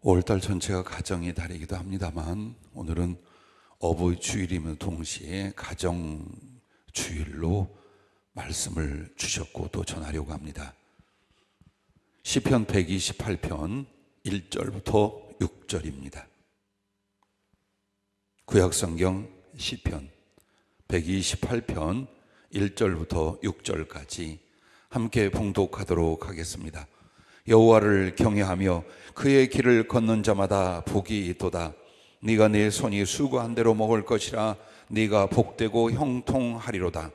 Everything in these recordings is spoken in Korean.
5월달 전체가 가정의 달이기도 합니다만 오늘은 어버이 주일이며 동시에 가정 주일로 말씀을 주셨고 또 전하려고 합니다. 시편 128편 1절부터 6절입니다. 구약성경 시편 128편 1절부터 6절까지 함께 봉독하도록 하겠습니다. 여호와를 경외하며 그의 길을 걷는 자마다 복이 있도다. 네가 내 손이 수고한 대로 먹을 것이라. 네가 복되고 형통하리로다.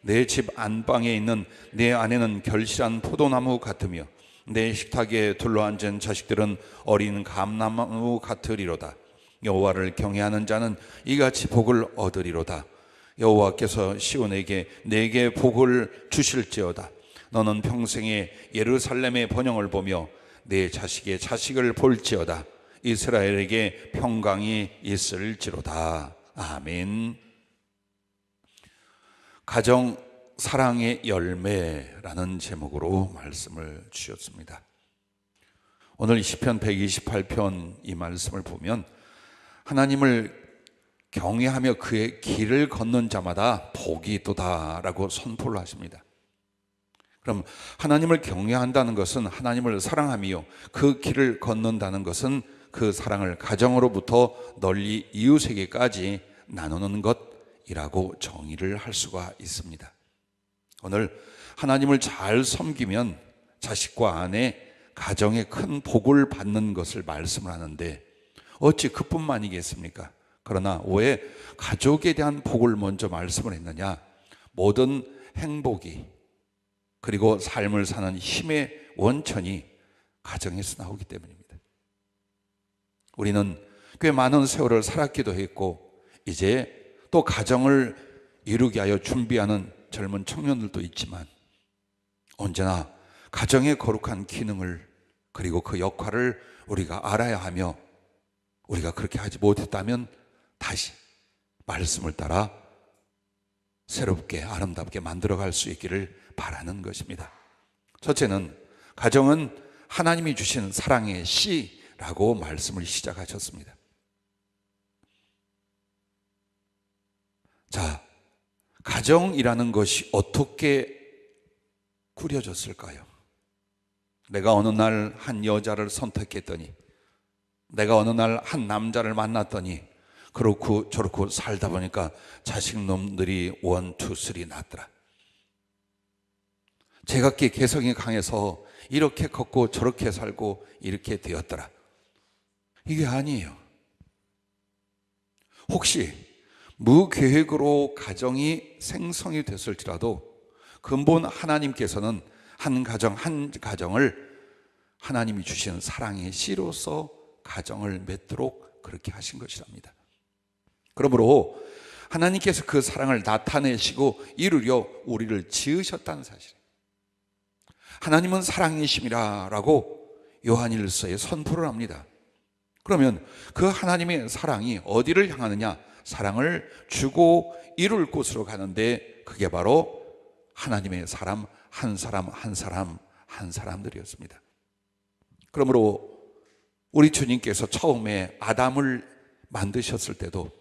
내 집 안방에 있는 내 아내는 결실한 포도나무 같으며 내 식탁에 둘러앉은 자식들은 어린 감나무 같으리로다. 여호와를 경외하는 자는 이같이 복을 얻으리로다. 여호와께서 시온에게 내게 복을 주실지어다. 너는 평생에 예루살렘의 번영을 보며 내 자식의 자식을 볼지어다. 이스라엘에게 평강이 있을지로다. 아멘. 가정 사랑의 열매라는 제목으로 말씀을 주셨습니다. 오늘 시편 128편 이 말씀을 보면 하나님을 경외하며 그의 길을 걷는 자마다 복이 있도다라고 선포를 하십니다. 그럼 하나님을 경외한다는 것은 하나님을 사랑하며 그 길을 걷는다는 것은 그 사랑을 가정으로부터 널리 이웃에게까지 나누는 것이라고 정의를 할 수가 있습니다. 오늘 하나님을 잘 섬기면 자식과 아내, 가정에 큰 복을 받는 것을 말씀을 하는데 어찌 그뿐만이겠습니까? 그러나 왜 가족에 대한 복을 먼저 말씀을 했느냐? 모든 행복이 그리고 삶을 사는 힘의 원천이 가정에서 나오기 때문입니다. 우리는 꽤 많은 세월을 살았기도 했고 이제 또 가정을 이루게 하여 준비하는 젊은 청년들도 있지만 언제나 가정의 거룩한 기능을 그리고 그 역할을 우리가 알아야 하며 우리가 그렇게 하지 못했다면 다시 말씀을 따라 새롭게 아름답게 만들어갈 수 있기를 바라는 것입니다. 첫째는 가정은 하나님이 주신 사랑의 씨라고 말씀을 시작하셨습니다. 자, 가정이라는 것이 어떻게 꾸려졌을까요? 내가 어느 날 한 여자를 선택했더니 내가 어느 날 한 남자를 만났더니 그렇고 저렇고 살다 보니까 자식놈들이 1, 2, 3 낳았더라. 제각기 개성이 강해서 이렇게 컸고 저렇게 살고 이렇게 되었더라. 이게 아니에요. 혹시 무계획으로 가정이 생성이 됐을지라도 근본 하나님께서는 한 가정을 하나님이 주신 사랑의 씨로서 가정을 맺도록 그렇게 하신 것이랍니다. 그러므로 하나님께서 그 사랑을 나타내시고 이루려 우리를 지으셨다는 사실이에요. 하나님은 사랑이심이라고 요한일서에 선포를 합니다. 그러면 그 하나님의 사랑이 어디를 향하느냐? 사랑을 주고 이룰 곳으로 가는데 그게 바로 하나님의 사람 한 사람 한 사람 한 사람들이었습니다. 그러므로 우리 주님께서 처음에 아담을 만드셨을 때도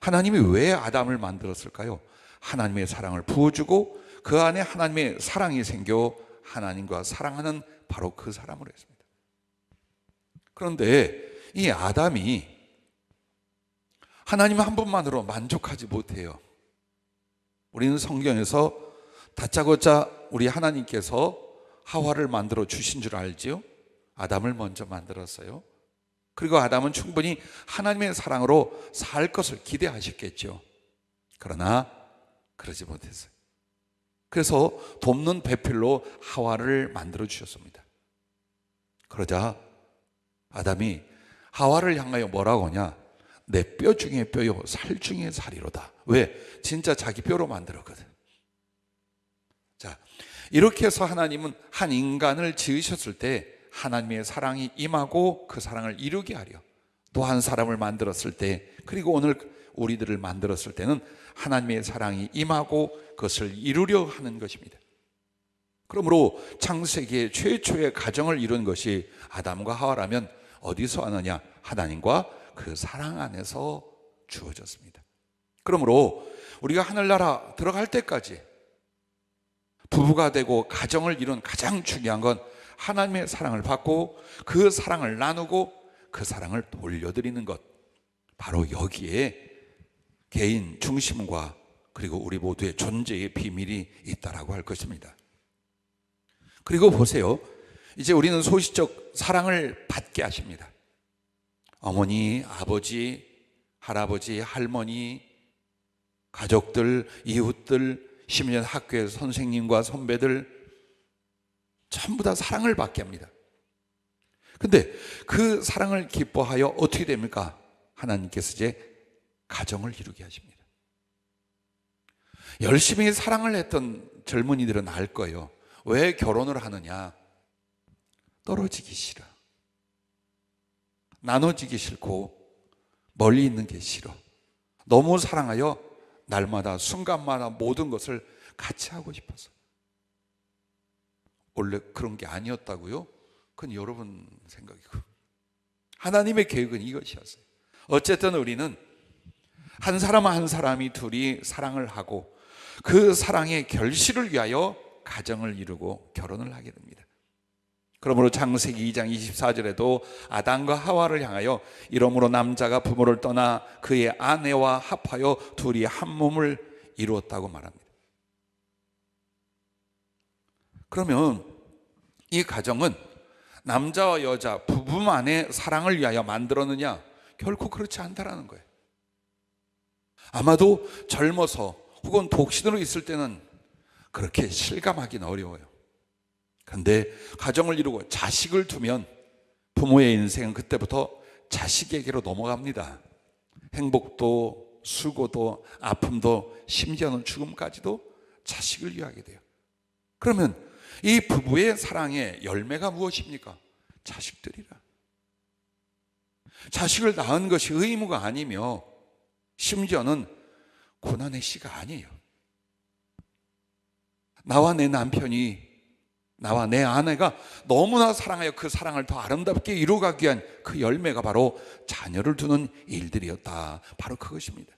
하나님이 왜 아담을 만들었을까요? 하나님의 사랑을 부어주고 그 안에 하나님의 사랑이 생겨 하나님과 사랑하는 바로 그 사람으로 했습니다. 그런데 이 아담이 하나님 한 분만으로 만족하지 못해요. 우리는 성경에서 다짜고짜 우리 하나님께서 하와를 만들어 주신 줄 알지요? 아담을 먼저 만들었어요. 그리고 아담은 충분히 하나님의 사랑으로 살 것을 기대하셨겠죠. 그러나 그러지 못했어요. 그래서 돕는 배필로 하와를 만들어 주셨습니다. 그러자 아담이 하와를 향하여 뭐라고 하냐? 내 뼈 중에 뼈요 살 중에 살이로다. 왜? 진짜 자기 뼈로 만들었거든. 자, 이렇게 해서 하나님은 한 인간을 지으셨을 때 하나님의 사랑이 임하고 그 사랑을 이루게 하려 또 한 사람을 만들었을 때 그리고 오늘 우리들을 만들었을 때는 하나님의 사랑이 임하고 그것을 이루려 하는 것입니다. 그러므로 창세기의 최초의 가정을 이룬 것이 아담과 하와라면 어디서 하느냐? 하나님과 그 사랑 안에서 주어졌습니다. 그러므로 우리가 하늘나라 들어갈 때까지 부부가 되고 가정을 이룬 가장 중요한 건 하나님의 사랑을 받고 그 사랑을 나누고 그 사랑을 돌려드리는 것, 바로 여기에 개인 중심과 그리고 우리 모두의 존재의 비밀이 있다라고 할 것입니다. 그리고 보세요, 이제 우리는 소시적 사랑을 받게 하십니다. 어머니, 아버지, 할아버지, 할머니, 가족들, 이웃들, 심지어 학교의 선생님과 선배들 전부 다 사랑을 받게 합니다. 근데 그 사랑을 기뻐하여 어떻게 됩니까? 하나님께서 이제 가정을 이루게 하십니다. 열심히 사랑을 했던 젊은이들은 알 거예요. 왜 결혼을 하느냐? 떨어지기 싫어. 나눠지기 싫고 멀리 있는 게 싫어. 너무 사랑하여 날마다 순간마다 모든 것을 같이 하고 싶어서. 원래 그런 게 아니었다고요? 그건 여러분 생각이고, 하나님의 계획은 이것이었어요. 어쨌든 우리는 한 사람 한 사람이 둘이 사랑을 하고 그 사랑의 결실을 위하여 가정을 이루고 결혼을 하게 됩니다. 그러므로 창세기 2장 24절에도 아담과 하와를 향하여 이러므로 남자가 부모를 떠나 그의 아내와 합하여 둘이 한 몸을 이루었다고 말합니다. 그러면 이 가정은 남자와 여자 부부만의 사랑을 위하여 만들었느냐? 결코 그렇지 않다라는 거예요. 아마도 젊어서 혹은 독신으로 있을 때는 그렇게 실감하기는 어려워요. 그런데 가정을 이루고 자식을 두면 부모의 인생은 그때부터 자식에게로 넘어갑니다. 행복도 수고도 아픔도 심지어는 죽음까지도 자식을 위하게 돼요. 그러면 이 부부의 사랑의 열매가 무엇입니까? 자식들이라. 자식을 낳은 것이 의무가 아니며 심지어는 고난의 씨가 아니에요. 나와 내 남편이, 나와 내 아내가 너무나 사랑하여 그 사랑을 더 아름답게 이루어가기 위한 그 열매가 바로 자녀를 두는 일들이었다. 바로 그것입니다.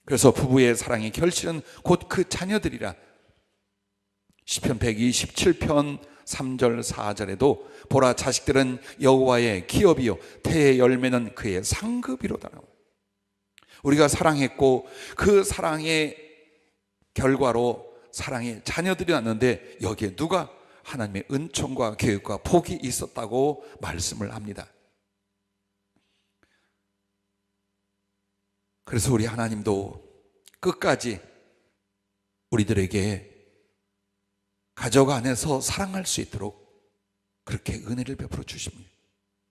그래서 부부의 사랑의 결실은 곧 그 자녀들이라. 시편 127편 3절 4절에도 보라, 자식들은 여호와의 기업이요 태의 열매는 그의 상급이로다. 우리가 사랑했고 그 사랑의 결과로 사랑의 자녀들이 났는데 여기에 누가 하나님의 은총과 계획과 복이 있었다고 말씀을 합니다. 그래서 우리 하나님도 끝까지 우리들에게 가족 안에서 사랑할 수 있도록 그렇게 은혜를 베풀어 주십니다.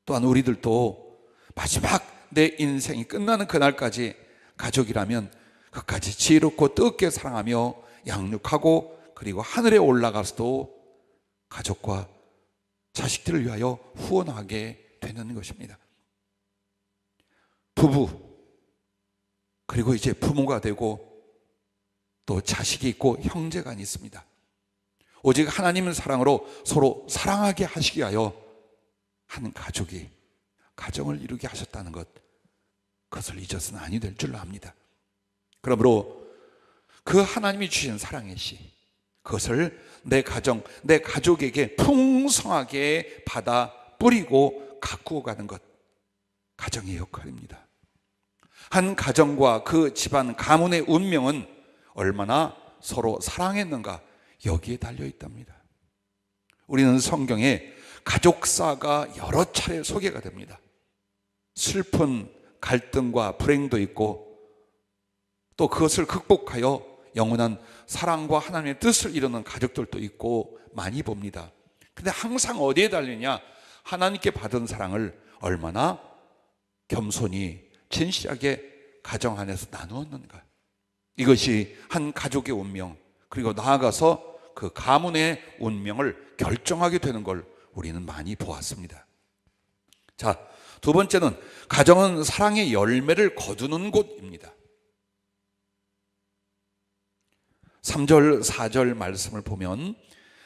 또한 우리들도 마지막 내 인생이 끝나는 그날까지 가족이라면 끝까지 지혜롭고 뜨겁게 사랑하며 양육하고 그리고 하늘에 올라가서도 가족과 자식들을 위하여 후원하게 되는 것입니다. 부부, 그리고 이제 부모가 되고 또 자식이 있고 형제간이 있습니다. 오직 하나님의 사랑으로 서로 사랑하게 하시기 위하여 한 가족이 가정을 이루게 하셨다는 것, 그것을 잊어서는 아니 될 줄로 압니다. 그러므로 그 하나님이 주신 사랑의 씨, 그것을 내 가정, 내 가족에게 풍성하게 받아 뿌리고 가꾸어 가는 것, 가정의 역할입니다. 한 가정과 그 집안 가문의 운명은 얼마나 서로 사랑했는가, 여기에 달려 있답니다. 우리는 성경에 가족사가 여러 차례 소개가 됩니다. 슬픈 갈등과 불행도 있고 또 그것을 극복하여 영원한 사랑과 하나님의 뜻을 이루는 가족들도 있고 많이 봅니다. 근데 항상 어디에 달리냐? 하나님께 받은 사랑을 얼마나 겸손히 진실하게 가정 안에서 나누었는가. 이것이 한 가족의 운명, 그리고 나아가서 그 가문의 운명을 결정하게 되는 걸 우리는 많이 보았습니다. 자, 두 번째는 가정은 사랑의 열매를 거두는 곳입니다. 3절 4절 말씀을 보면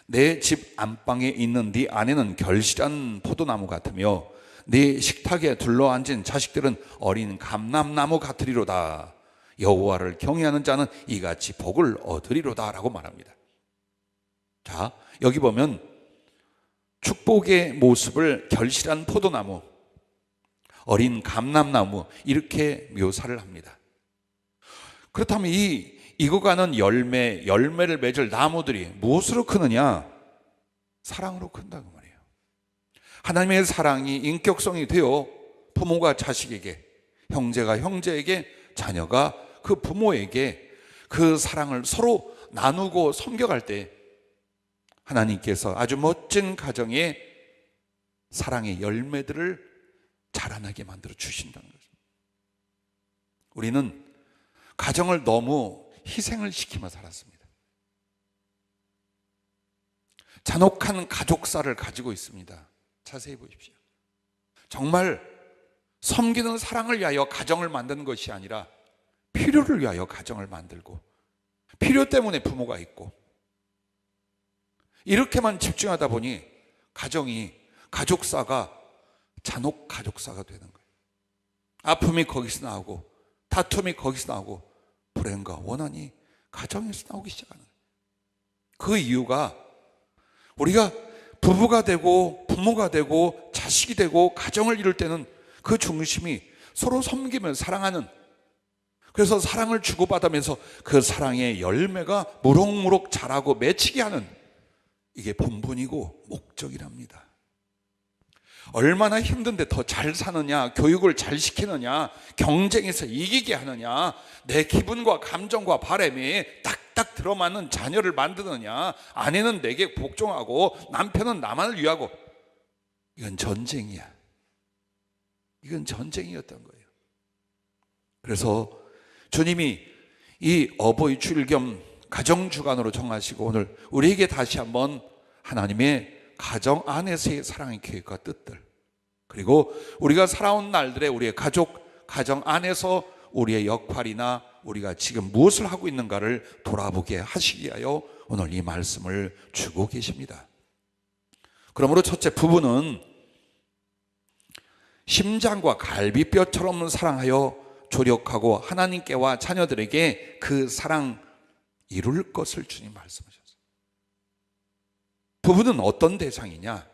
내 집 안방에 있는 네 아내는 결실한 포도나무 같으며 네 식탁에 둘러앉은 자식들은 어린 감람나무 같으리로다. 여호와를 경외하는 자는 이같이 복을 얻으리로다 라고 말합니다. 자, 여기 보면 축복의 모습을 결실한 포도나무, 어린 감람나무 이렇게 묘사를 합니다. 그렇다면 이 익어가는 열매를 맺을 나무들이 무엇으로 크느냐? 사랑으로 큰다고 말이에요. 하나님의 사랑이 인격성이 되어 부모가 자식에게, 형제가 형제에게, 자녀가 그 부모에게 그 사랑을 서로 나누고 섬겨갈 때 하나님께서 아주 멋진 가정의 사랑의 열매들을 자라나게 만들어 주신다는 거죠. 우리는 가정을 너무 희생을 시키며 살았습니다. 잔혹한 가족사를 가지고 있습니다. 자세히 보십시오. 정말 섬기는 사랑을 위하여 가정을 만드는 것이 아니라 필요를 위하여 가정을 만들고 필요 때문에 부모가 있고 이렇게만 집중하다 보니 가족사가 잔혹 가족사가 되는 거예요. 아픔이 거기서 나오고 다툼이 거기서 나오고 불행과 원한이 가정에서 나오기 시작하는 거예요. 그 이유가 우리가 부부가 되고 부모가 되고 자식이 되고 가정을 이룰 때는 그 중심이 서로 섬기며 사랑하는, 그래서 사랑을 주고받으면서 그 사랑의 열매가 무럭무럭 자라고 맺히게 하는, 이게 본분이고 목적이랍니다. 얼마나 힘든데 더 잘 사느냐, 교육을 잘 시키느냐, 경쟁에서 이기게 하느냐, 내 기분과 감정과 바람이 딱딱 들어맞는 자녀를 만드느냐, 아내는 내게 복종하고 남편은 나만을 위하고, 이건 전쟁이야. 이건 전쟁이었던 거예요. 그래서 주님이 이 어버이 주일 겸 가정주간으로 정하시고 오늘 우리에게 다시 한번 하나님의 가정 안에서의 사랑의 계획과 뜻들, 그리고 우리가 살아온 날들의 우리의 가정 안에서 우리의 역할이나 우리가 지금 무엇을 하고 있는가를 돌아보게 하시기 위하여 오늘 이 말씀을 주고 계십니다. 그러므로 첫째, 부부는 심장과 갈비뼈처럼 사랑하여 조력하고 하나님께와 자녀들에게 그 사랑 이룰 것을 주님 말씀하셨어요. 부부는 어떤 대상이냐?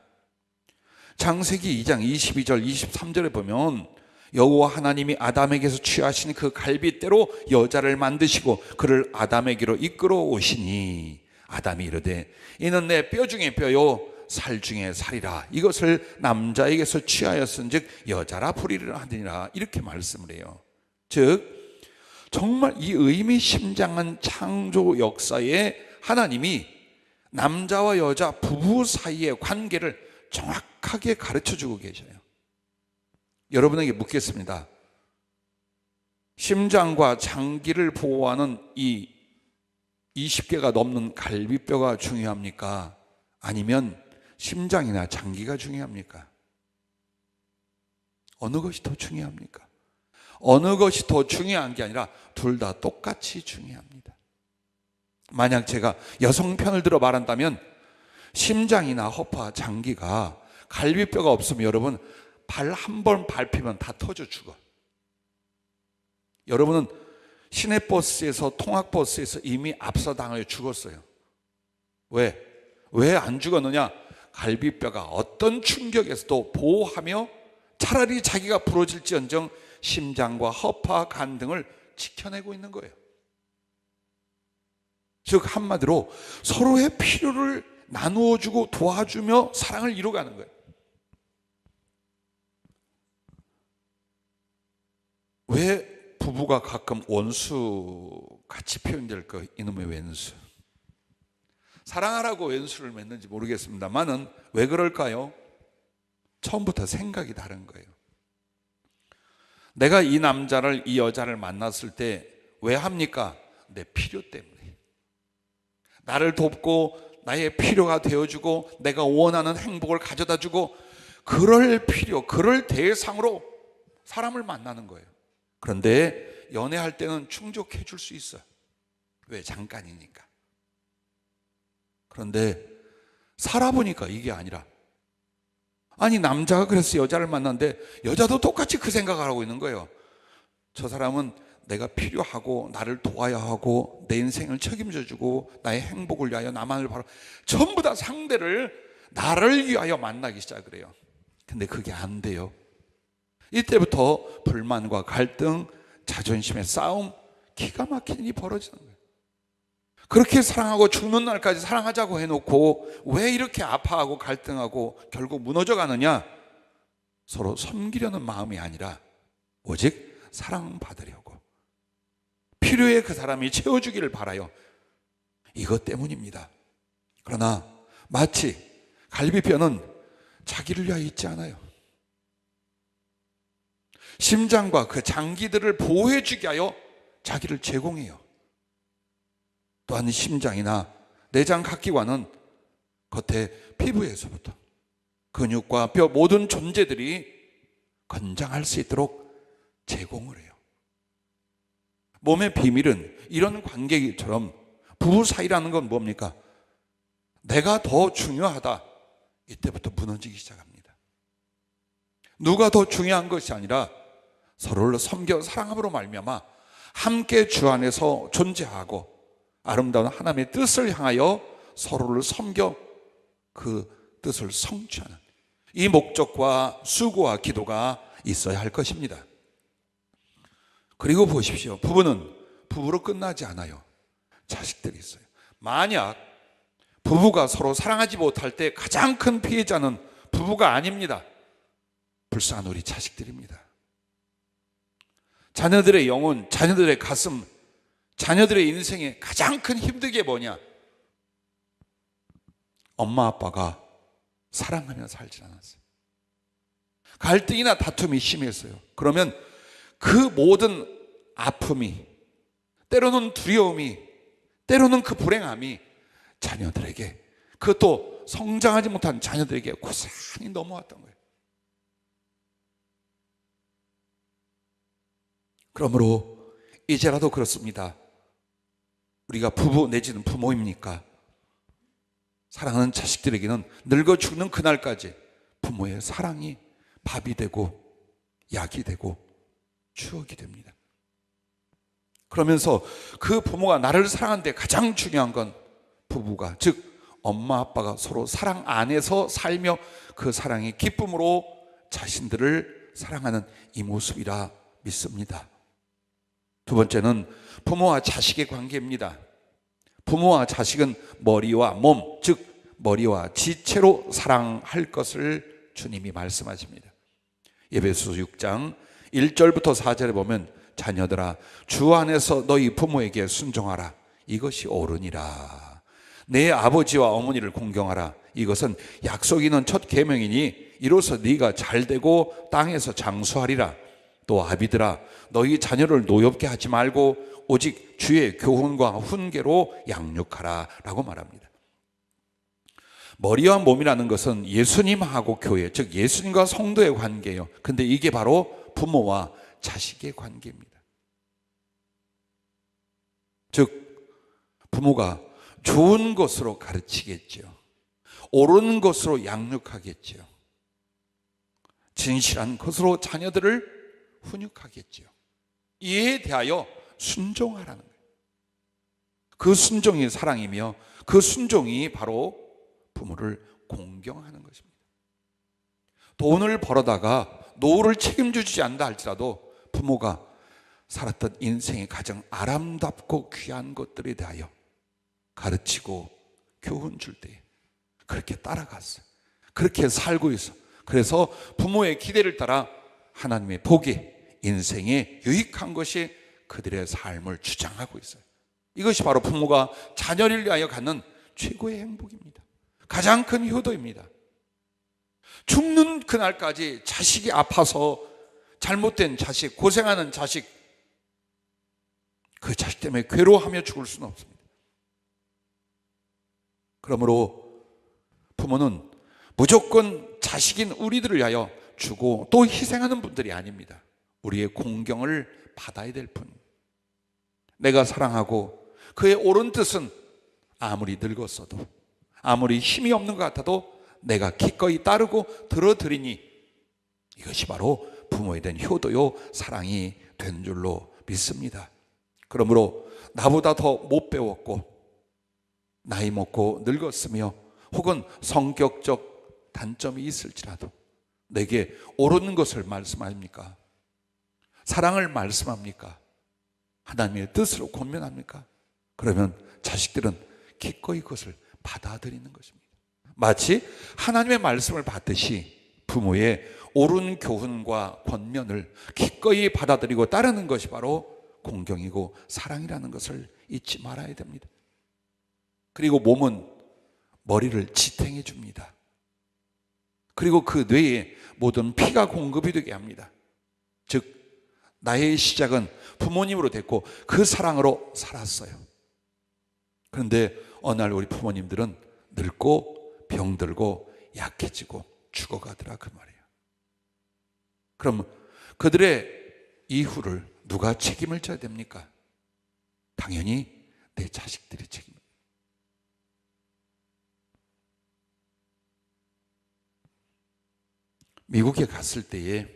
창세기 2장 22절 23절에 보면 여호와 하나님이 아담에게서 취하신 그 갈빗대로 여자를 만드시고 그를 아담에게로 이끌어 오시니 아담이 이르되 이는 내 뼈 중에 뼈요 살 중에 살이라, 이것을 남자에게서 취하였은즉 여자라 부리리라 하니라, 이렇게 말씀을 해요. 즉 정말 이 의미심장한 창조 역사에 하나님이 남자와 여자 부부 사이의 관계를 정확하게 가르쳐주고 계셔요. 여러분에게 묻겠습니다. 심장과 장기를 보호하는 이 20개가 넘는 갈비뼈가 중요합니까? 아니면 심장이나 장기가 중요합니까? 어느 것이 더 중요합니까? 어느 것이 더 중요한 게 아니라 둘 다 똑같이 중요합니다. 만약 제가 여성 편을 들어 말한다면 심장이나 허파, 장기가 갈비뼈가 없으면 여러분 발 한 번 밟히면 다 터져 죽어. 여러분은 시내버스에서 통학버스에서 이미 압사당하여 죽었어요. 왜 안 죽었느냐? 갈비뼈가 어떤 충격에서도 보호하며 차라리 자기가 부러질지언정 심장과 허파, 간 등을 지켜내고 있는 거예요. 즉 한마디로 서로의 필요를 나누어주고 도와주며 사랑을 이루어가는 거예요. 왜 부부가 가끔 원수 같이 표현될까? 이놈의 왼수. 사랑하라고 왼수를 맺는지 모르겠습니다만은 왜 그럴까요? 처음부터 생각이 다른 거예요. 내가 이 남자를, 이 여자를 만났을 때 왜 합니까? 내 필요 때문에. 나를 돕고 나의 필요가 되어주고 내가 원하는 행복을 가져다주고 그럴 필요, 그럴 대상으로 사람을 만나는 거예요. 그런데 연애할 때는 충족해 줄 수 있어요. 왜? 잠깐이니까. 그런데 살아보니까 이게 아니라 아니 남자가 그래서 여자를 만났는데 여자도 똑같이 그 생각을 하고 있는 거예요. 저 사람은 내가 필요하고 나를 도와야 하고 내 인생을 책임져 주고 나의 행복을 위하여 나만을 바로 전부 다 상대를 나를 위하여 만나기 시작을 해요. 근데 그게 안 돼요. 이때부터 불만과 갈등, 자존심의 싸움, 기가 막힌 일이 벌어지는 거예요. 그렇게 사랑하고 죽는 날까지 사랑하자고 해놓고 왜 이렇게 아파하고 갈등하고 결국 무너져 가느냐? 서로 섬기려는 마음이 아니라 오직 사랑받으려고, 필요에 그 사람이 채워주기를 바라요. 이것 때문입니다. 그러나 마치 갈비뼈는 자기를 위하여 있지 않아요. 심장과 그 장기들을 보호해주기 위하여 자기를 제공해요. 또한 심장이나 내장 각 기관은 겉에 피부에서부터 근육과 뼈 모든 존재들이 건장할 수 있도록 제공을 해요. 몸의 비밀은 이런 관계처럼 부부 사이라는 건 뭡니까? 내가 더 중요하다. 이때부터 무너지기 시작합니다. 누가 더 중요한 것이 아니라 서로를 섬겨 사랑함으로 말미암아 함께 주 안에서 존재하고 아름다운 하나님의 뜻을 향하여 서로를 섬겨 그 뜻을 성취하는 이 목적과 수고와 기도가 있어야 할 것입니다. 그리고 보십시오. 부부는 부부로 끝나지 않아요. 자식들이 있어요. 만약 부부가 서로 사랑하지 못할 때 가장 큰 피해자는 부부가 아닙니다. 불쌍한 우리 자식들입니다. 자녀들의 영혼, 자녀들의 가슴, 자녀들의 인생에 가장 큰 힘든 뭐냐? 엄마 아빠가 사랑하며 살지 않았어요. 갈등이나 다툼이 심했어요. 그러면 그 모든 아픔이, 때로는 두려움이, 때로는 그 불행함이 자녀들에게, 그것도 성장하지 못한 자녀들에게 고스란히 넘어왔던 거예요. 그러므로 이제라도 그렇습니다. 우리가 부부 내지는 부모입니까? 사랑하는 자식들에게는 늙어 죽는 그날까지 부모의 사랑이 밥이 되고 약이 되고 추억이 됩니다. 그러면서 그 부모가 나를 사랑하는데 가장 중요한 건 부부가, 즉 엄마 아빠가 서로 사랑 안에서 살며 그 사랑의 기쁨으로 자신들을 사랑하는 이 모습이라 믿습니다. 두 번째는 부모와 자식의 관계입니다. 부모와 자식은 머리와 몸, 즉 머리와 지체로 사랑할 것을 주님이 말씀하십니다. 에베소서 6장 1절부터 4절에 보면 자녀들아 주 안에서 너희 부모에게 순종하라. 이것이 옳으니라. 내 아버지와 어머니를 공경하라. 이것은 약속 있는 첫 계명이니 이로써 네가 잘되고 땅에서 장수하리라. 또 아비들아 너희 자녀를 노엽게 하지 말고 오직 주의 교훈과 훈계로 양육하라 라고 말합니다. 머리와 몸이라는 것은 예수님하고 교회, 즉 예수님과 성도의 관계예요. 근데 이게 바로 부모와 자식의 관계입니다. 즉 부모가 좋은 것으로 가르치겠죠. 옳은 것으로 양육하겠죠. 진실한 것으로 자녀들을 훈육하겠죠. 이에 대하여 순종하라는 거예요. 그 순종이 사랑이며 그 순종이 바로 부모를 공경하는 것입니다. 돈을 벌어다가 노후를 책임주지 않는다 할지라도 부모가 살았던 인생의 가장 아름답고 귀한 것들에 대하여 가르치고 교훈 줄 때 그렇게 따라갔어요. 그렇게 살고 있어. 그래서 부모의 기대를 따라 하나님의 복이 인생에 유익한 것이 그들의 삶을 주장하고 있어요. 이것이 바로 부모가 자녀를 위하여 갖는 최고의 행복입니다. 가장 큰 효도입니다. 죽는 그날까지 자식이 아파서 잘못된 자식, 고생하는 자식, 그 자식 때문에 괴로워하며 죽을 수는 없습니다. 그러므로 부모는 무조건 자식인 우리들을 위하여 주고 또 희생하는 분들이 아닙니다. 우리의 공경을 받아야 될 뿐. 내가 사랑하고 그의 옳은 뜻은 아무리 늙었어도 아무리 힘이 없는 것 같아도 내가 기꺼이 따르고 들어드리니 이것이 바로 부모에 대한 효도요 사랑이 된 줄로 믿습니다. 그러므로 나보다 더 못 배웠고 나이 먹고 늙었으며 혹은 성격적 단점이 있을지라도 내게 옳은 것을 말씀합니까? 사랑을 말씀합니까? 하나님의 뜻으로 권면합니까? 그러면 자식들은 기꺼이 그것을 받아들이는 것입니다. 마치 하나님의 말씀을 받듯이 부모의 옳은 교훈과 권면을 기꺼이 받아들이고 따르는 것이 바로 공경이고 사랑이라는 것을 잊지 말아야 됩니다. 그리고 몸은 머리를 지탱해 줍니다. 그리고 그 뇌에 모든 피가 공급이 되게 합니다. 즉 나의 시작은 부모님으로 됐고 그 사랑으로 살았어요. 그런데 어느 날 우리 부모님들은 늙고 병들고 약해지고 죽어가더라 그 말이에요. 그럼 그들의 이후를 누가 책임을 져야 됩니까? 당연히 내 자식들이 책임입니다. 미국에 갔을 때에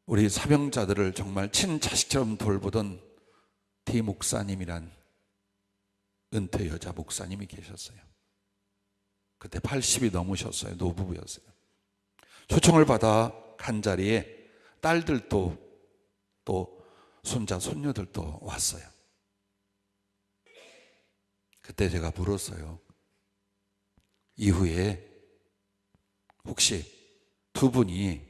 우리 사병자들을 정말 친자식처럼 돌보던 디 목사님이란 은퇴 여자 목사님이 계셨어요. 그때 80이 넘으셨어요. 노부부였어요. 초청을 받아 간 자리에 딸들도 또 손자 손녀들도 왔어요. 그때 제가 물었어요. 이후에 혹시 두 분이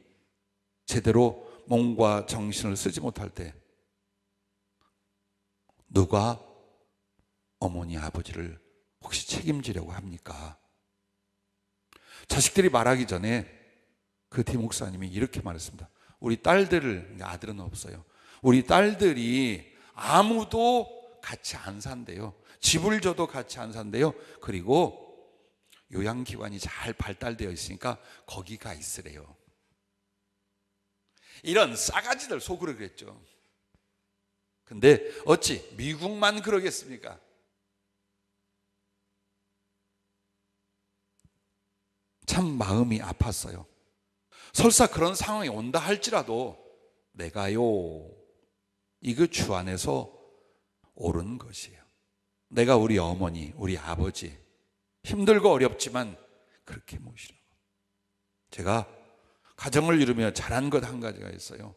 제대로 몸과 정신을 쓰지 못할 때 누가 어머니 아버지를 혹시 책임지려고 합니까? 자식들이 말하기 전에 그 디 목사님이 이렇게 말했습니다. 우리 딸들을, 아들은 없어요. 우리 딸들이 아무도 같이 안 산대요. 집을 줘도 같이 안 산대요. 그리고 요양기관이 잘 발달되어 있으니까 거기 가 있으래요. 이런 싸가지들 속으로 그랬죠. 근데 어찌 미국만 그러겠습니까? 참 마음이 아팠어요. 설사 그런 상황이 온다 할지라도 내가요, 이거 주 안에서 옳은 것이에요. 내가 우리 어머니, 우리 아버지 힘들고 어렵지만 그렇게 모시라고. 제가 가정을 이루며 잘한 것 한 가지가 있어요.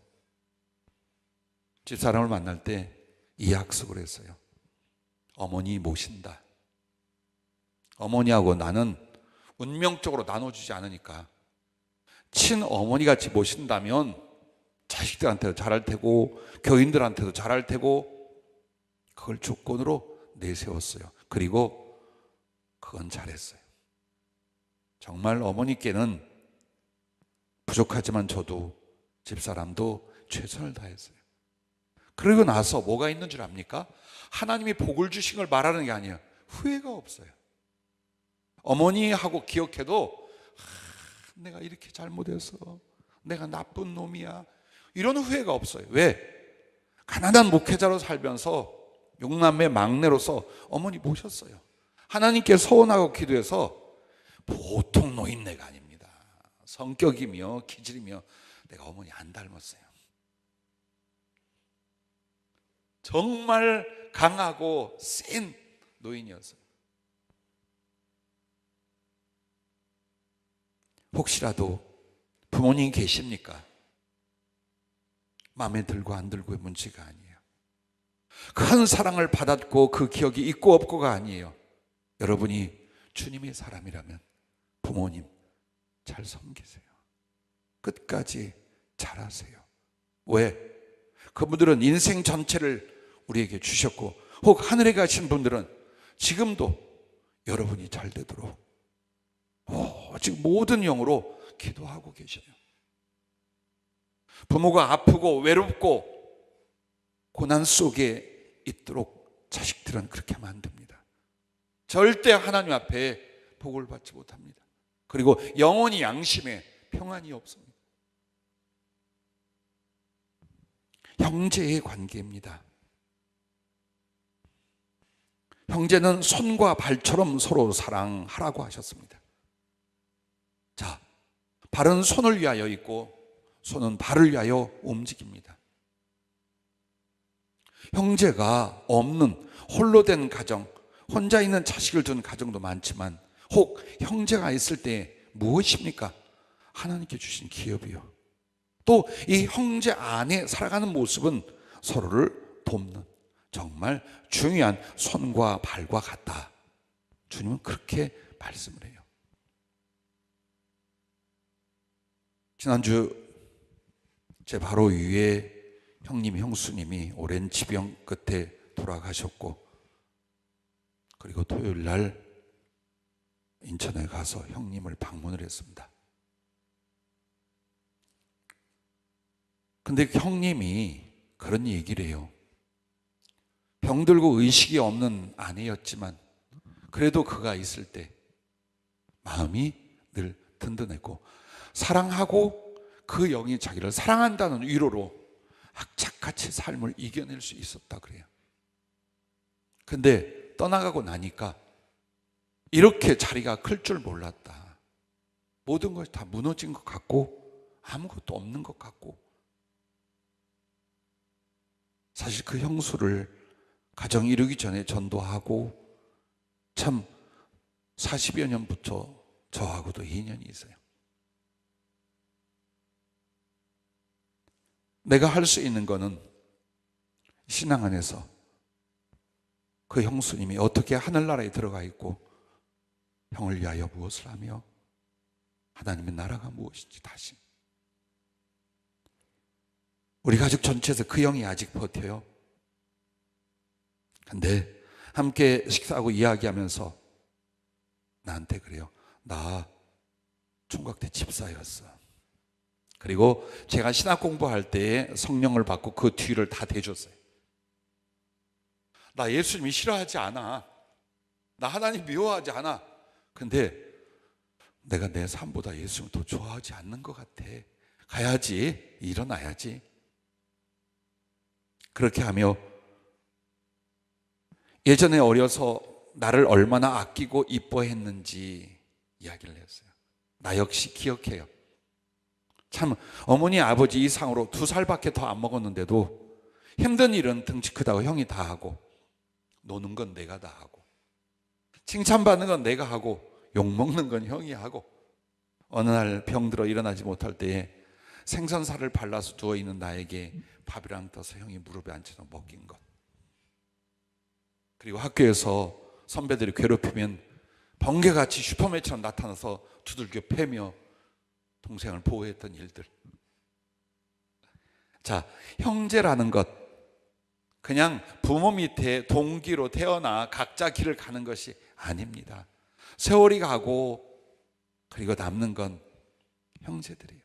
집사람을 만날 때 이 약속을 했어요. 어머니 모신다. 어머니하고 나는 운명적으로 나눠주지 않으니까 친어머니 같이 모신다면 자식들한테도 잘할 테고 교인들한테도 잘할 테고 그걸 조건으로 내세웠어요. 그리고 그건 잘했어요. 정말 어머니께는 부족하지만 저도 집사람도 최선을 다했어요. 그러고 나서 뭐가 있는 줄 압니까? 하나님이 복을 주신 걸 말하는 게 아니에요. 후회가 없어요. 어머니하고 기억해도 내가 이렇게 잘못해서 내가 나쁜 놈이야 이런 후회가 없어요. 왜? 가난한 목회자로 살면서 6남매 막내로서 어머니 모셨어요. 하나님께 서원하고 기도해서 보통 노인네가 아닙니다. 성격이며 기질이며 내가 어머니 안 닮았어요. 정말 강하고 센 노인이었어요. 혹시라도 부모님 계십니까? 마음에 들고 안 들고의 문제가 아니에요. 큰 사랑을 받았고 그 기억이 있고 없고가 아니에요. 여러분이 주님의 사람이라면 부모님 잘 섬기세요. 끝까지 잘하세요. 왜? 그분들은 인생 전체를 우리에게 주셨고 혹 하늘에 가신 분들은 지금도 여러분이 잘 되도록 지금 모든 영으로 기도하고 계셔요. 부모가 아프고 외롭고 고난 속에 있도록 자식들은 그렇게 하면 안 됩니다. 절대 하나님 앞에 복을 받지 못합니다. 그리고 영원히 양심에 평안이 없습니다. 형제의 관계입니다. 형제는 손과 발처럼 서로 사랑하라고 하셨습니다. 발은 손을 위하여 있고 손은 발을 위하여 움직입니다. 형제가 없는 홀로 된 가정, 혼자 있는 자식을 둔 가정도 많지만 혹 형제가 있을 때 무엇입니까? 하나님께 주신 기업이요. 또 이 형제 안에 살아가는 모습은 서로를 돕는 정말 중요한 손과 발과 같다. 주님은 그렇게 말씀을 해요. 지난주 제 바로 위에 형님, 형수님이 오랜 지병 끝에 돌아가셨고, 그리고 토요일 날 인천에 가서 형님을 방문을 했습니다. 근데 형님이 그런 얘기를 해요. 병들고 의식이 없는 아내였지만 그래도 그가 있을 때 마음이 늘 든든했고, 사랑하고 그 영이 자기를 사랑한다는 위로로 악착같이 삶을 이겨낼 수 있었다 그래요. 근데 떠나가고 나니까 이렇게 자리가 클 줄 몰랐다. 모든 것이 다 무너진 것 같고 아무것도 없는 것 같고, 사실 그 형수를 가정 이루기 전에 전도하고 참 40여 년부터 저하고도 인연이 있어요. 내가 할 수 있는 거는 신앙 안에서 그 형수님이 어떻게 하늘나라에 들어가 있고 형을 위하여 무엇을 하며 하나님의 나라가 무엇인지 다시, 우리 가족 전체에서 그 형이 아직 버텨요. 근데 함께 식사하고 이야기하면서 나한테 그래요. 나 총각대 집사였어. 그리고 제가 신학 공부할 때에 성령을 받고 그 뒤를 다 대줬어요. 나 예수님이 싫어하지 않아. 나 하나님 미워하지 않아. 근데 내가 내 삶보다 예수님을 더 좋아하지 않는 것 같아. 가야지, 일어나야지. 그렇게 하며 예전에 어려서 나를 얼마나 아끼고 이뻐했는지 이야기를 했어요. 나 역시 기억해요. 참 어머니 아버지 이상으로 2살밖에 더 안 먹었는데도 힘든 일은 덩치 크다고 형이 다 하고, 노는 건 내가 다 하고, 칭찬받는 건 내가 하고, 욕먹는 건 형이 하고, 어느 날 병들어 일어나지 못할 때에 생선살을 발라서 누워있는 나에게 밥이랑 떠서 형이 무릎에 앉혀서 먹인 것, 그리고 학교에서 선배들이 괴롭히면 번개같이 슈퍼맨처럼 나타나서 두들겨 패며 동생을 보호했던 일들. 자, 형제라는 것, 그냥 부모 밑에 동기로 태어나 각자 길을 가는 것이 아닙니다. 세월이 가고 그리고 남는 건 형제들이에요.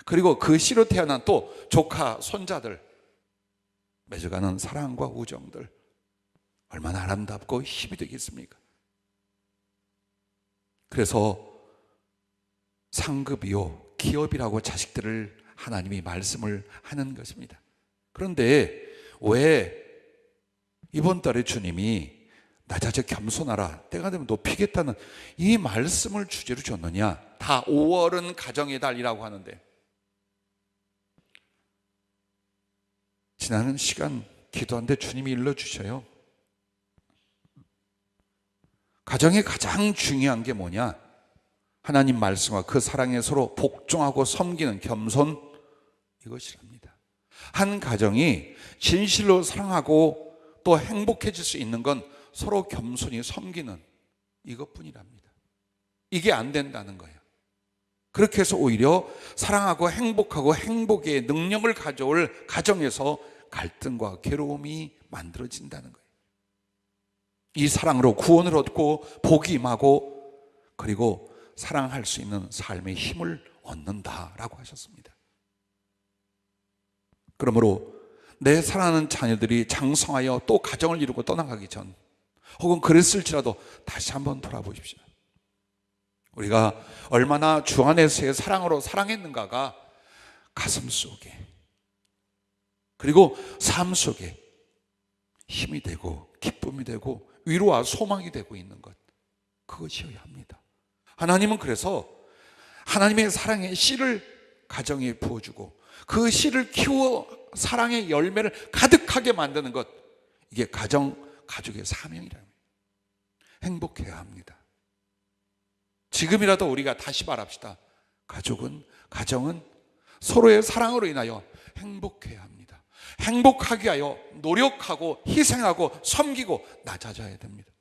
그리고 그 씨로 태어난 또 조카, 손자들, 맺어가는 사랑과 우정들, 얼마나 아름답고 힘이 되겠습니까? 그래서 상급이요 기업이라고 자식들을 하나님이 말씀을 하는 것입니다. 그런데 왜 이번 달에 주님이 낮아져 겸손하라, 때가 되면 높이겠다는 이 말씀을 주제로 줬느냐? 다 5월은 가정의 달이라고 하는데, 지나는 시간 기도하는데 주님이 일러주셔요. 가정의 가장 중요한 게 뭐냐? 하나님 말씀과 그 사랑에 서로 복종하고 섬기는 겸손, 이것이랍니다. 한 가정이 진실로 사랑하고 또 행복해질 수 있는 건 서로 겸손히 섬기는 이것뿐이랍니다. 이게 안 된다는 거예요. 그렇게 해서 오히려 사랑하고 행복하고 행복의 능력을 가져올 가정에서 갈등과 괴로움이 만들어진다는 거예요. 이 사랑으로 구원을 얻고 복이 임하고 그리고 사랑할 수 있는 삶의 힘을 얻는다라고 하셨습니다. 그러므로 내 사랑하는 자녀들이 장성하여 또 가정을 이루고 떠나가기 전, 혹은 그랬을지라도 다시 한번 돌아보십시오. 우리가 얼마나 주 안에서의 사랑으로 사랑했는가가 가슴 속에 그리고 삶 속에 힘이 되고 기쁨이 되고 위로와 소망이 되고 있는 것, 그것이어야 합니다. 하나님은 그래서 하나님의 사랑의 씨를 가정에 부어주고 그 씨를 키워 사랑의 열매를 가득하게 만드는 것, 이게 가족의 사명이라는 거예요. 행복해야 합니다. 지금이라도 우리가 다시 말합시다. 가정은 서로의 사랑으로 인하여 행복해야 합니다. 행복하게 하여 노력하고 희생하고 섬기고 낮아져야 됩니다.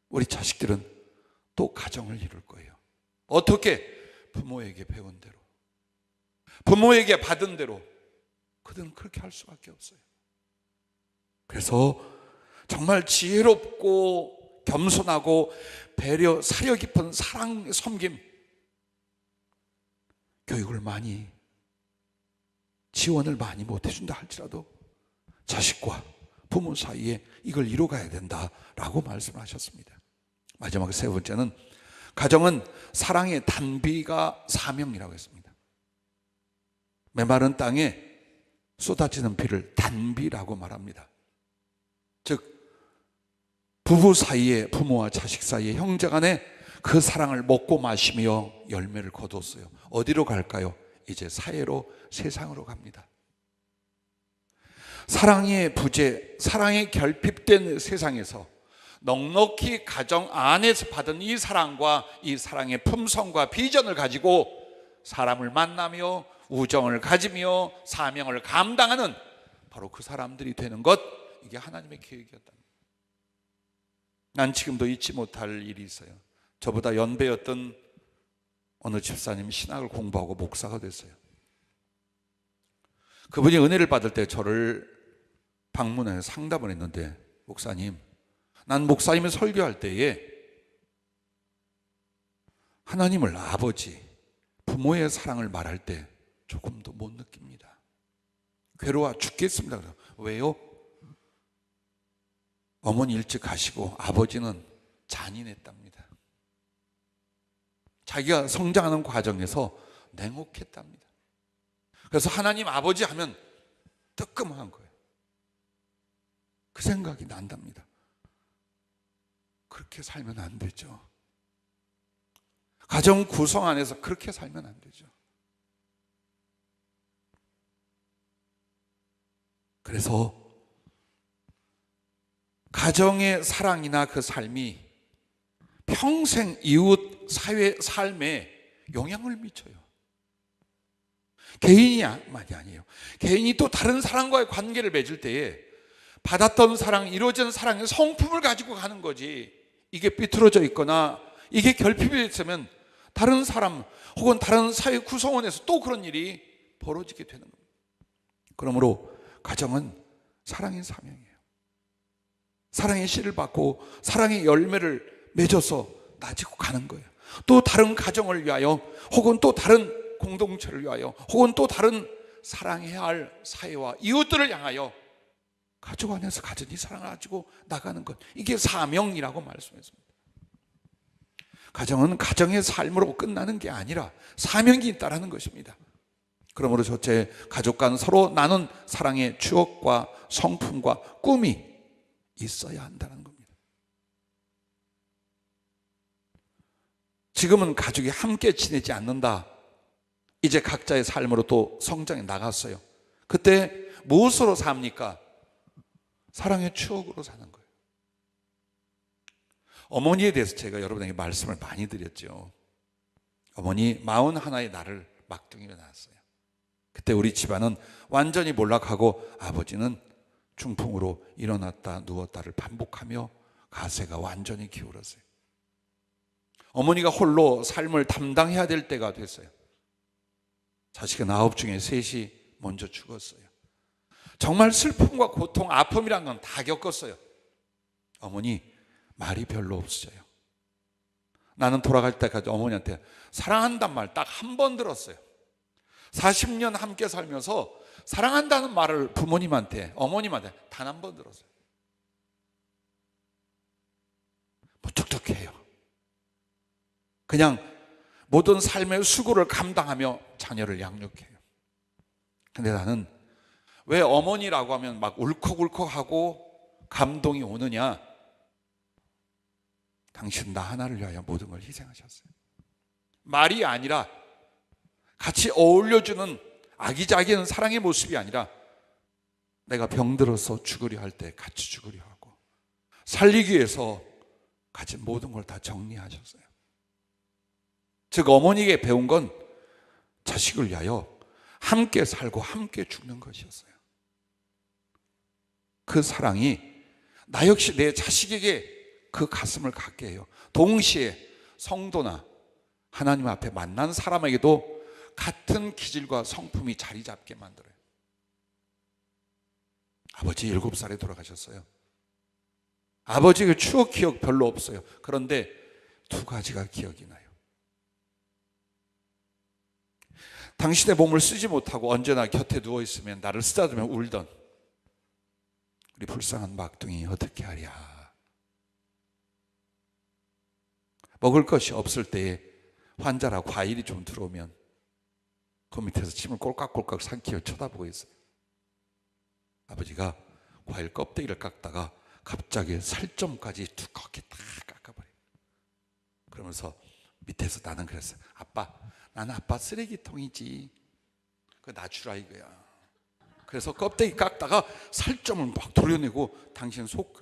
우리 자식들은 또 가정을 이룰 거예요. 어떻게? 부모에게 배운 대로, 부모에게 받은 대로 그들은 그렇게 할 수밖에 없어요. 그래서 정말 지혜롭고 겸손하고 배려, 사려 깊은 사랑, 섬김, 교육을 많이, 지원을 많이 못해준다 할지라도 자식과 부모 사이에 이걸 이뤄가야 된다라고 말씀하셨습니다. 마지막 세 번째는 가정은 사랑의 단비가 사명이라고 했습니다. 메마른 땅에 쏟아지는 비를 단비라고 말합니다. 즉 부부 사이에, 부모와 자식 사이에, 형제 간에 그 사랑을 먹고 마시며 열매를 거뒀어요. 어디로 갈까요? 이제 사회로, 세상으로 갑니다. 사랑의 부재, 사랑의 결핍된 세상에서 넉넉히 가정 안에서 받은 이 사랑과 이 사랑의 품성과 비전을 가지고 사람을 만나며 우정을 가지며 사명을 감당하는 바로 그 사람들이 되는 것, 이게 하나님의 계획이었다. 난 지금도 잊지 못할 일이 있어요. 저보다 연배였던 어느 집사님이 신학을 공부하고 목사가 됐어요. 그분이 은혜를 받을 때 저를 방문해 상담을 했는데, 목사님, 난 목사님이 설교할 때에 하나님을 아버지, 부모의 사랑을 말할 때 조금도 못 느낍니다. 괴로워 죽겠습니다. 그래서 왜요? 어머니 일찍 가시고 아버지는 잔인했답니다. 자기가 성장하는 과정에서 냉혹했답니다. 그래서 하나님 아버지 하면 뜨끔한 거예요. 그 생각이 난답니다. 그렇게 살면 안 되죠. 가정 구성 안에서 그렇게 살면 안 되죠. 그래서 가정의 사랑이나 그 삶이 평생 이웃 사회 삶에 영향을 미쳐요. 개인이만이 아니에요. 개인이 또 다른 사람과의 관계를 맺을 때에 받았던 사랑, 이루어진 사랑의 성품을 가지고 가는 거지, 이게 삐뚤어져 있거나 이게 결핍이 있으면 다른 사람 혹은 다른 사회 구성원에서 또 그런 일이 벌어지게 되는 겁니다. 그러므로 가정은 사랑의 사명이에요. 사랑의 씨를 받고 사랑의 열매를 맺어서 나지고 가는 거예요. 또 다른 가정을 위하여, 혹은 또 다른 공동체를 위하여, 혹은 또 다른 사랑해야 할 사회와 이웃들을 향하여 가족 안에서 가진 이 사랑을 가지고 나가는 것, 이게 사명이라고 말씀했습니다. 가정은 가정의 삶으로 끝나는 게 아니라 사명이 있다라는 것입니다. 그러므로 첫째, 가족 간 서로 나눈 사랑의 추억과 성품과 꿈이 있어야 한다는 겁니다. 지금은 가족이 함께 지내지 않는다. 이제 각자의 삶으로 또 성장해 나갔어요. 그때 무엇으로 삽니까? 사랑의 추억으로 사는 거예요. 어머니에 대해서 제가 여러분에게 말씀을 많이 드렸죠. 어머니 41의 날을 막둥이로 낳았어요. 그때 우리 집안은 완전히 몰락하고 아버지는 중풍으로 일어났다 누웠다를 반복하며 가세가 완전히 기울었어요. 어머니가 홀로 삶을 담당해야 될 때가 됐어요. 자식은 9 중에 3이 먼저 죽었어요. 정말 슬픔과 고통, 아픔이란 건 다 겪었어요. 어머니 말이 별로 없으셔요. 나는 돌아갈 때까지 어머니한테 사랑한다는 말 딱 한 번 들었어요. 40년 함께 살면서 사랑한다는 말을 부모님한테, 어머님한테 단 한 번 들었어요. 무뚝뚝해요. 그냥 모든 삶의 수고를 감당하며 자녀를 양육해요. 근데 나는 왜 어머니라고 하면 막 울컥울컥하고 감동이 오느냐? 당신 나 하나를 위하여 모든 걸 희생하셨어요. 말이 아니라, 같이 어울려주는 아기자기한 사랑의 모습이 아니라, 내가 병들어서 죽으려 할 때 같이 죽으려 하고, 살리기 위해서 같이 모든 걸 다 정리하셨어요. 즉 어머니에게 배운 건 자식을 위하여 함께 살고 함께 죽는 것이었어요. 그 사랑이 나 역시 내 자식에게 그 가슴을 갖게 해요. 동시에 성도나 하나님 앞에 만난 사람에게도 같은 기질과 성품이 자리 잡게 만들어요. 아버지 7살에 돌아가셨어요. 아버지의 추억 기억 별로 없어요. 그런데 2가지가 기억이 나요. 당신의 몸을 쓰지 못하고 언제나 곁에 누워있으면 나를 쓰다듬으며 울던 우리 불쌍한 막둥이 어떻게 하랴. 먹을 것이 없을 때에 환자라 과일이 좀 들어오면 그 밑에서 침을 꼴깍꼴깍 삼키며 쳐다보고 있어요. 아버지가 과일 껍데기를 깎다가 갑자기 살점까지 두껍게 딱 깎아버려요. 그러면서 밑에서 나는 그랬어요. 아빠, 나는 아빠 쓰레기통이지. 그거 놔주라 이거야. 그래서 껍데기 깎다가 살점을 막 도려내고 당신 속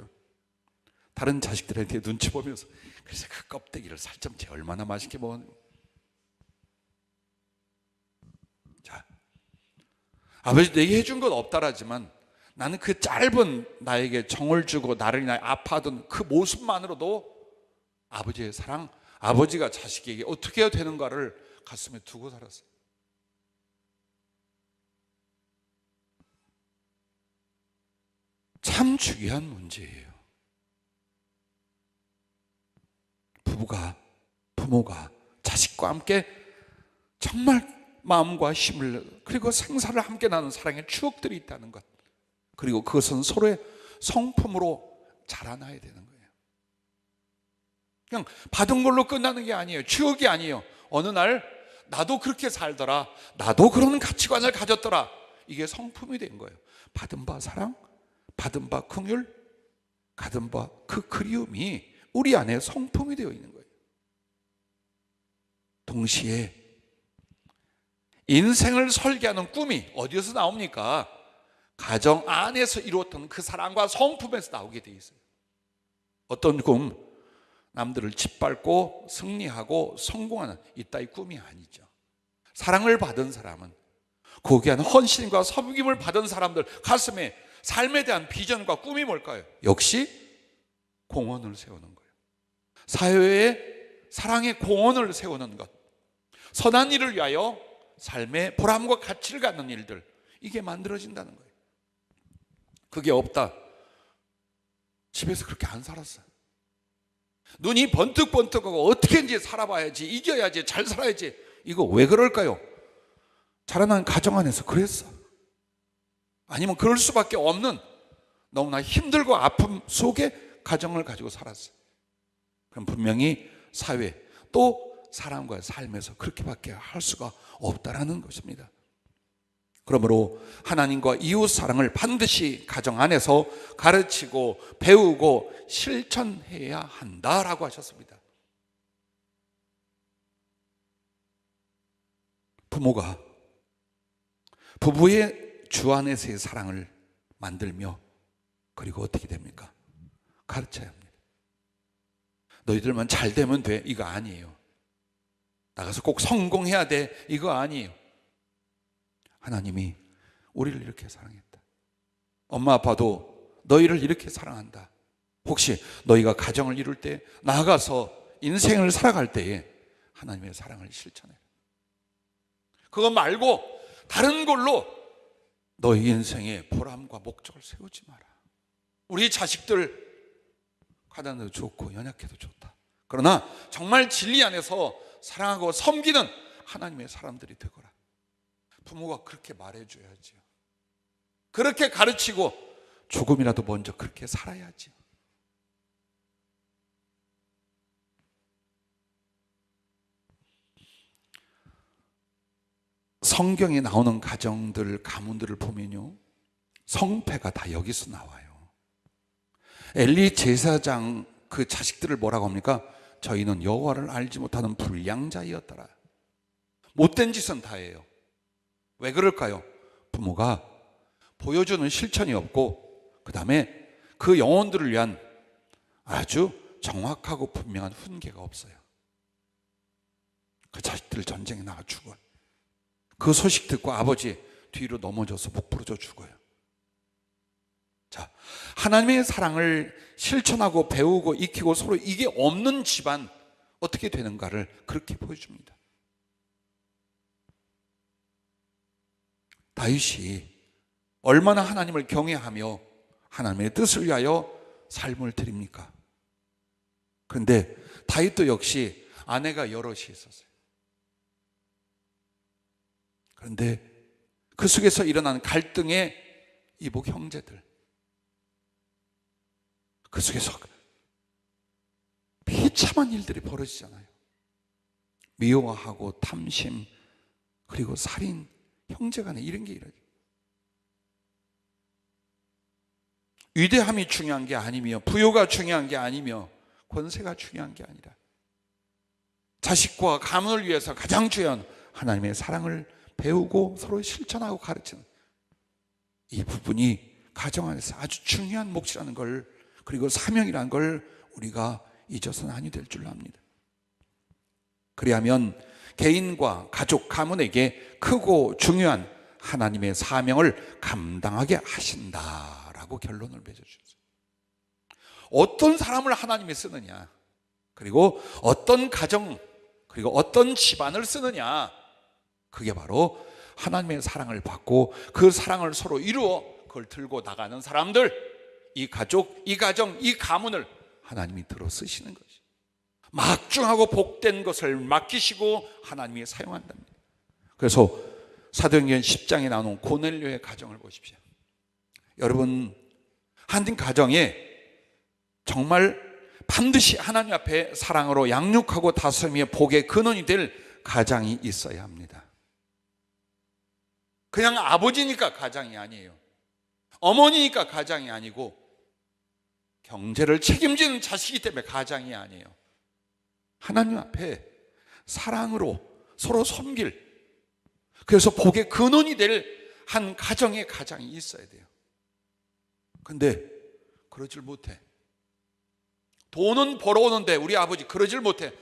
다른 자식들한테 눈치 보면서, 그래서 그 껍데기를 살점째 얼마나 맛있게 먹었는지. 자, 아버지 내게 해준 건 없다라지만 나는 그 짧은 나에게 정을 주고 나를 인하여 아파하던 그 모습만으로도 아버지의 사랑, 아버지가 자식에게 어떻게 해야 되는가를 가슴에 두고 살았어요. 참 중요한 문제예요. 부모가 자식과 함께 정말 마음과 힘을, 그리고 생사를 함께 나눈 사랑의 추억들이 있다는 것, 그리고 그것은 서로의 성품으로 자라나야 되는 거예요. 그냥 받은 걸로 끝나는 게 아니에요. 추억이 아니에요. 어느 날 나도 그렇게 살더라, 나도 그런 가치관을 가졌더라, 이게 성품이 된 거예요. 받은 바 사랑, 받은 바 긍휼, 받은 바 그 그리움이 우리 안에 성품이 되어 있는 거예요. 동시에 인생을 설계하는 꿈이 어디에서 나옵니까? 가정 안에서 이루었던 그 사랑과 성품에서 나오게 돼 있어요. 어떤 꿈? 남들을 짓밟고 승리하고 성공하는 이따위 꿈이 아니죠. 사랑을 받은 사람은, 고귀한 헌신과 섬김을 받은 사람들 가슴에 삶에 대한 비전과 꿈이 뭘까요? 역시 공헌을 세우는 거예요. 사회에 사랑의 공헌을 세우는 것, 선한 일을 위하여 삶의 보람과 가치를 갖는 일들, 이게 만들어진다는 거예요. 그게 없다, 집에서 그렇게 안 살았어요. 눈이 번뜩번뜩하고 어떻게든지 살아봐야지, 이겨야지, 잘 살아야지. 이거 왜 그럴까요? 자라난 가정 안에서 그랬어. 아니면 그럴 수밖에 없는 너무나 힘들고 아픔 속에 가정을 가지고 살았어요. 그럼 분명히 사회 또 사람과의 삶에서 그렇게밖에 할 수가 없다라는 것입니다. 그러므로 하나님과 이웃 사랑을 반드시 가정 안에서 가르치고 배우고 실천해야 한다라고 하셨습니다. 부모가 부부의 주 안에서의 사랑을 만들며, 그리고 어떻게 됩니까? 가르쳐야 합니다. 너희들만 잘 되면 돼, 이거 아니에요. 나가서 꼭 성공해야 돼, 이거 아니에요. 하나님이 우리를 이렇게 사랑했다. 엄마 아빠도 너희를 이렇게 사랑한다. 혹시 너희가 가정을 이룰 때, 나아가서 인생을 살아갈 때에 하나님의 사랑을 실천해. 그거 말고 다른 걸로 너희 인생의 보람과 목적을 세우지 마라. 우리 자식들 가난해도 좋고 연약해도 좋다. 그러나 정말 진리 안에서 사랑하고 섬기는 하나님의 사람들이 되거라. 부모가 그렇게 말해줘야죠. 그렇게 가르치고 조금이라도 먼저 그렇게 살아야지. 성경에 나오는 가정들, 가문들을 보면요, 성패가 다 여기서 나와요. 엘리 제사장 그 자식들을 뭐라고 합니까? 저희는 여호와를 알지 못하는 불량자이었더라. 못된 짓은 다 해요. 왜 그럴까요? 부모가 보여주는 실천이 없고, 그 다음에 그 영혼들을 위한 아주 정확하고 분명한 훈계가 없어요. 그 자식들 전쟁에 나가 죽어요. 그 소식 듣고 아버지 뒤로 넘어져서 목 부러져 죽어요. 자, 하나님의 사랑을 실천하고 배우고 익히고 서로 이게 없는 집안 어떻게 되는가를 그렇게 보여줍니다. 다윗이 얼마나 하나님을 경외하며 하나님의 뜻을 위하여 삶을 드립니까? 그런데 다윗도 역시 아내가 여럿이 있었어요. 그런데 그 속에서 일어난 갈등의 이복 형제들, 그 속에서 비참한 일들이 벌어지잖아요. 미워하고 탐심, 그리고 살인, 형제간에 이런 게 일어나요. 위대함이 중요한 게 아니며, 부요가 중요한 게 아니며, 권세가 중요한 게 아니라 자식과 가문을 위해서 가장 중요한 하나님의 사랑을 배우고 서로 실천하고 가르치는 이 부분이 가정 안에서 아주 중요한 몫이라는 걸, 그리고 사명이라는 걸 우리가 잊어서는 아니 될 줄 압니다. 그리하면 개인과 가족, 가문에게 크고 중요한 하나님의 사명을 감당하게 하신다라고 결론을 맺어주셨어요. 어떤 사람을 하나님이 쓰느냐, 그리고 어떤 가정, 그리고 어떤 집안을 쓰느냐, 그게 바로 하나님의 사랑을 받고 그 사랑을 서로 이루어 그걸 들고 나가는 사람들, 이 가족, 이 가정, 이 가문을 하나님이 들어 쓰시는 것이, 막중하고 복된 것을 맡기시고 하나님이 사용한답니다. 그래서 사도행전 10장에 나오는 고넬료의 가정을 보십시오. 여러분, 한 가정에 정말 반드시 하나님 앞에 사랑으로 양육하고 다스리며 복의 근원이 될 가장이 있어야 합니다. 그냥 아버지니까 가장이 아니에요. 어머니니까 가장이 아니고, 경제를 책임지는 자식이기 때문에 가장이 아니에요. 하나님 앞에 사랑으로 서로 섬길, 그래서 복의 근원이 될 한 가정의 가장이 있어야 돼요. 근데 그러질 못해. 돈은 벌어오는데 우리 아버지 그러질 못해.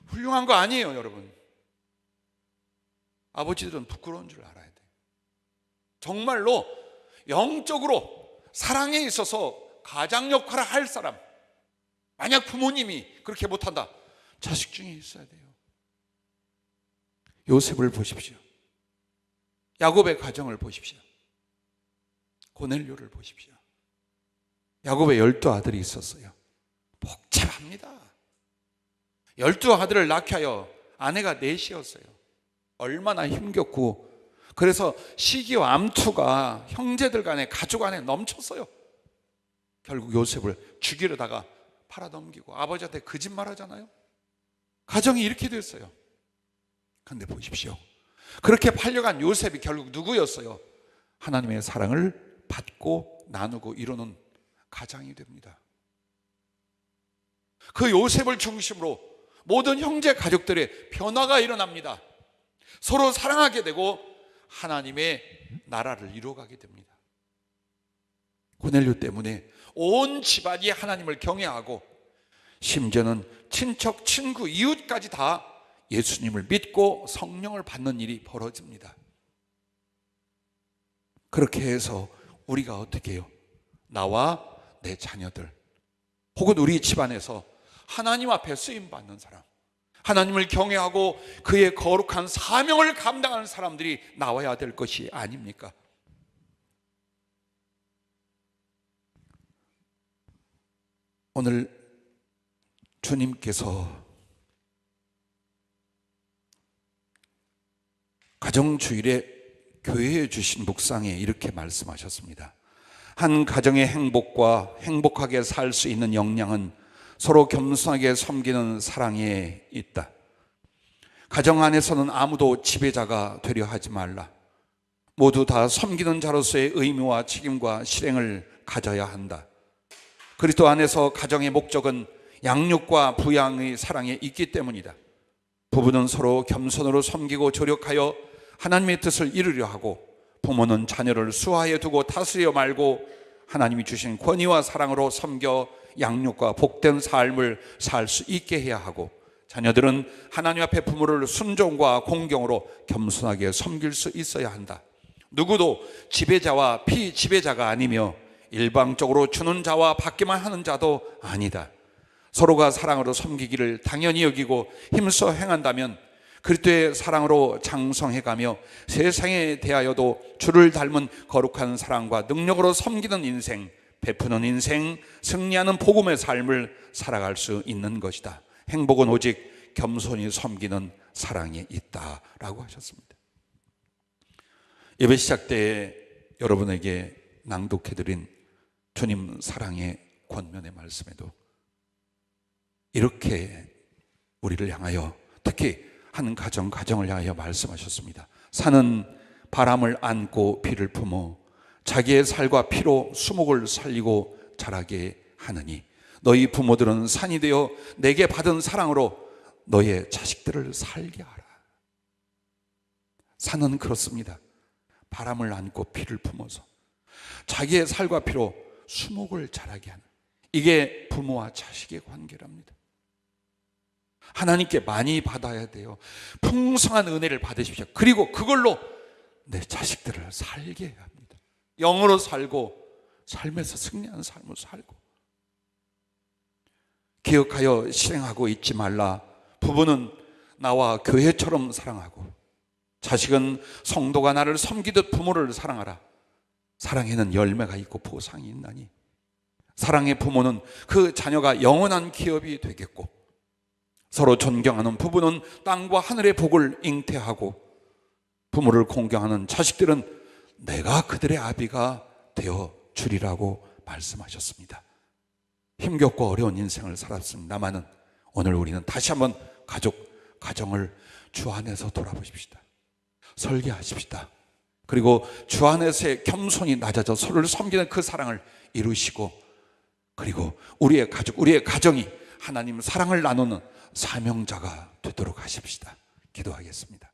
훌륭한 거 아니에요, 여러분. 아버지들은 부끄러운 줄 알아야 돼요. 정말로 영적으로 사랑에 있어서 가장 역할을 할 사람, 만약 부모님이 그렇게 못한다, 자식 중에 있어야 돼요. 요셉을 보십시오. 야곱의 가정을 보십시오. 고넬료를 보십시오. 야곱의 12아들이 있었어요. 복잡합니다. 12아들을 낳게 하여 아내가 넷이었어요. 얼마나 힘겹고, 그래서 시기와 암투가 형제들 간에, 가족 안에 넘쳤어요. 결국 요셉을 죽이려다가 팔아넘기고 아버지한테 거짓말 하잖아요. 가정이 이렇게 됐어요. 그런데 보십시오, 그렇게 팔려간 요셉이 결국 누구였어요? 하나님의 사랑을 받고 나누고 이루는 가장이 됩니다. 그 요셉을 중심으로 모든 형제 가족들의 변화가 일어납니다. 서로 사랑하게 되고 하나님의 나라를 이루어가게 됩니다. 고넬료 때문에 온 집안이 하나님을 경외하고, 심지어는 친척, 친구, 이웃까지 다 예수님을 믿고 성령을 받는 일이 벌어집니다. 그렇게 해서 우리가 어떻게 해요? 나와 내 자녀들, 혹은 우리 집안에서 하나님 앞에 쓰임받는 사람, 하나님을 경외하고 그의 거룩한 사명을 감당하는 사람들이 나와야 될 것이 아닙니까? 오늘 주님께서 가정주일에 교회에 주신 묵상에 이렇게 말씀하셨습니다. 한 가정의 행복과 행복하게 살 수 있는 역량은 서로 겸손하게 섬기는 사랑에 있다. 가정 안에서는 아무도 지배자가 되려 하지 말라. 모두 다 섬기는 자로서의 의무와 책임과 실행을 가져야 한다. 그리스도 안에서 가정의 목적은 양육과 부양의 사랑에 있기 때문이다. 부부는 서로 겸손으로 섬기고 조력하여 하나님의 뜻을 이루려 하고, 부모는 자녀를 수하에 두고 다스려 말고 하나님이 주신 권위와 사랑으로 섬겨 양육과 복된 삶을 살 수 있게 해야 하고, 자녀들은 하나님 앞에 부모를 순종과 공경으로 겸손하게 섬길 수 있어야 한다. 누구도 지배자와 피지배자가 아니며 일방적으로 주는 자와 받기만 하는 자도 아니다. 서로가 사랑으로 섬기기를 당연히 여기고 힘써 행한다면 그리스도의 사랑으로 장성해가며 세상에 대하여도 주를 닮은 거룩한 사랑과 능력으로 섬기는 인생, 베푸는 인생, 승리하는 복음의 삶을 살아갈 수 있는 것이다. 행복은 오직 겸손히 섬기는 사랑에 있다라고 하셨습니다. 예배 시작 때에 여러분에게 낭독해드린 주님 사랑의 권면의 말씀에도 이렇게 우리를 향하여, 특히 한 가정을 향하여 말씀하셨습니다. 산은 바람을 안고 비를 품어 자기의 살과 피로 수목을 살리고 자라게 하느니, 너희 부모들은 산이 되어 내게 받은 사랑으로 너의 자식들을 살게 하라. 산은 그렇습니다. 바람을 안고 피를 품어서 자기의 살과 피로 수목을 자라게 하는, 이게 부모와 자식의 관계랍니다. 하나님께 많이 받아야 돼요. 풍성한 은혜를 받으십시오. 그리고 그걸로 내 자식들을 살게 해야 합니다. 영으로 살고 삶에서 승리하는 삶을 살고. 기억하여 실행하고 잊지 말라. 부부는 나와 교회처럼 사랑하고, 자식은 성도가 나를 섬기듯 부모를 사랑하라. 사랑에는 열매가 있고 보상이 있나니, 사랑의 부모는 그 자녀가 영원한 기업이 되겠고, 서로 존경하는 부부는 땅과 하늘의 복을 잉태하고, 부모를 공경하는 자식들은 내가 그들의 아비가 되어 주리라고 말씀하셨습니다. 힘겹고 어려운 인생을 살았습니다마는 오늘 우리는 다시 한번 가정을 주 안에서 돌아보십시다. 설계하십시다. 그리고 주 안에서의 겸손이 낮아져 서로를 섬기는 그 사랑을 이루시고, 그리고 우리의 가정이 하나님 사랑을 나누는 사명자가 되도록 하십시다. 기도하겠습니다.